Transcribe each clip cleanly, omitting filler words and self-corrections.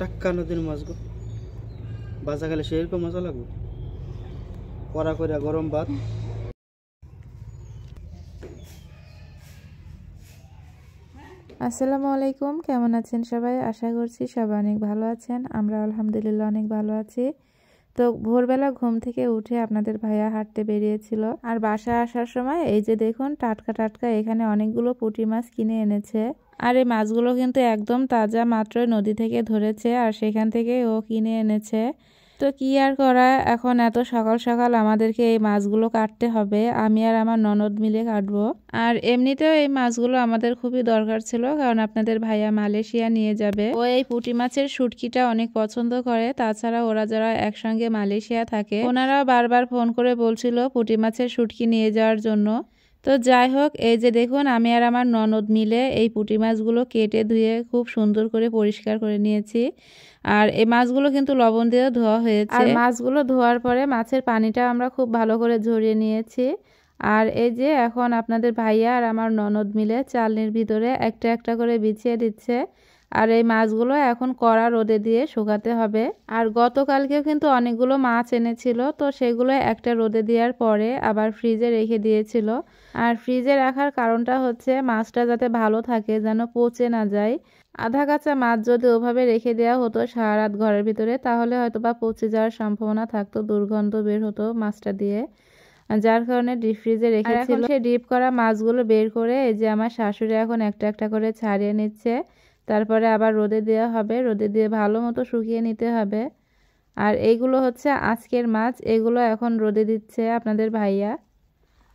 টাক্কা নদীর মাছ গো, ভাজা খেলে সেরকম মজা লাগবে। কড়া করে গরম ভাত। আসসালামু আলাইকুম, কেমন আছেন সবাই? আশা করছি সবাই অনেক ভালো আছেন। আমরা আলহামদুলিল্লাহ অনেক ভালো আছি। তো ভোরবেলা ঘুম থেকে উঠে আপনাদের ভাইয়া হাঁটতে বেরিয়েছিল, আর বাসায় আসার সময় এই যে দেখুন টাটকা টাটকা এখানে অনেকগুলো পুঁটি মাছ কিনে এনেছে। আর এই মাছগুলো কিন্তু একদম তাজা, মাত্রই নদী থেকে ধরেছে, আর সেখান থেকে ও কিনে এনেছে। তো কি আর করা, এখন এত সকাল সকাল আমাদেরকে এই মাছগুলো কাটতে হবে। আমি আর আমার ননদ মিলে কাটবো। আর এমনিতেও এই মাছগুলো আমাদের খুবই দরকার ছিল, কারণ আপনাদের ভাইয়া মালয়েশিয়া নিয়ে যাবে। ও এই পুঁটি মাছের শুটকিটা অনেক পছন্দ করে। তাছাড়া ওরা যারা একসঙ্গে মালয়েশিয়া থাকে, ওনারাও বারবার ফোন করে বলছিল পুঁটি মাছের শুটকি নিয়ে যাওয়ার জন্য। তো যাই হোক, এই যে দেখুন আমি আর আমার ননদ মিলে এই পুঁটি মাছগুলো কেটে ধুয়ে খুব সুন্দর করে পরিষ্কার করে নিয়েছি। আর এই মাছগুলো কিন্তু লবণ দিয়ে ধোয়া হয়েছে। আর মাছগুলো ধোয়ার পরে মাছের পানিটা আমরা খুব ভালো করে ঝরিয়ে নিয়েছি। আর এই যে এখন আপনাদের ভাইয়া আর আমার ননদ মিলে চালনির ভিতরে একটা একটা করে বিছিয়ে দিচ্ছে। আর এই মাছগুলো এখন কড়া রোদে দিয়ে শুকাতে হবে। আর গতকালকেও কিন্তু অনেকগুলো মাছ এনেছিল, তো সেগুলো একটা রোদে দেওয়ার পরে আবার ফ্রিজে রেখে দিয়েছিল। আর ফ্রিজে রাখার কারণটা হচ্ছে মাছটা যাতে ভালো থাকে, যেন পচে না যায়। আধা কাঁচা মাছ যদি ওভাবে রেখে দেওয়া হতো সারা রাত ঘরের ভিতরে, তাহলে হয়তো বা পচে যাওয়ার সম্ভাবনা থাকতো, দুর্গন্ধ বের হতো মাছটা দিয়ে। যার কারণে ডিপ ফ্রিজে রেখেছিল। সেই ডিপ করা মাছগুলো বের করে এই যে আমার শাশুড়ি এখন একটা একটা করে ছাড়িয়ে নিচ্ছে। তারপরে আবার রোদে দেওয়া হবে, রোদে দিয়ে ভালো মতো শুকিয়ে নিতে হবে। আর এইগুলো হচ্ছে আজকের মাছ, এগুলো এখন রোদে দিচ্ছে আপনাদের ভাইয়া।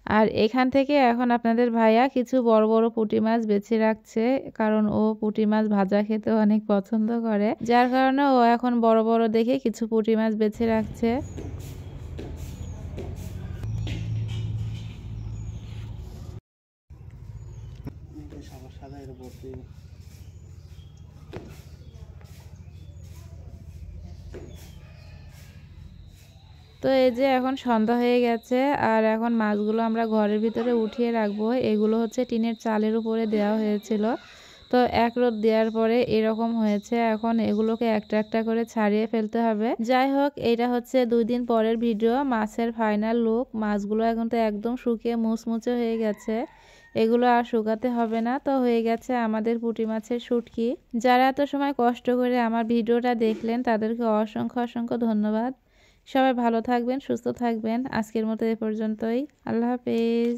আর এখান থেকে এখন আপনাদের ভাইয়া কিছু বড় বড় পুঁটি মাছ বেছে রাখছে, কারণ ও পুঁটি মাছ ভাজা খেতে অনেক পছন্দ করে। যার কারণে ও এখন বড় বড় দেখে কিছু পুঁটি মাছ বেছে রাখছে। তো এই যে এখন সন্ধ্যা হয়ে গেছে, আর এখন মাছগুলো আমরা ঘরের ভিতরে উঠিয়ে রাখবো। এগুলো হচ্ছে টিনের চালের উপরে দেওয়া হয়েছিল, তো এক রোদ দেওয়ার পরে এরকম হয়েছে। এখন এগুলোকে একটা একটা করে ছাড়িয়ে ফেলতে হবে। যাই হোক, এটা হচ্ছে 2 দিন পরের ভিডিও, মাছের ফাইনাল লুক। মাছগুলো এখন তো একদম শুকিয়ে মুচমুচে হয়ে গেছে, এগুলো আর শুকাতে হবে না। তো হয়ে গেছে আমাদের পুঁটি মাছের শুটকি। যারা এত সময় কষ্ট করে আমার ভিডিওটা দেখলেন, তাদেরকে অসংখ্য অসংখ্য ধন্যবাদ। সবাই ভালো থাকবেন, সুস্থ থাকবেন। আজকের মতো এ পর্যন্তই। আল্লাহ হাফেজ।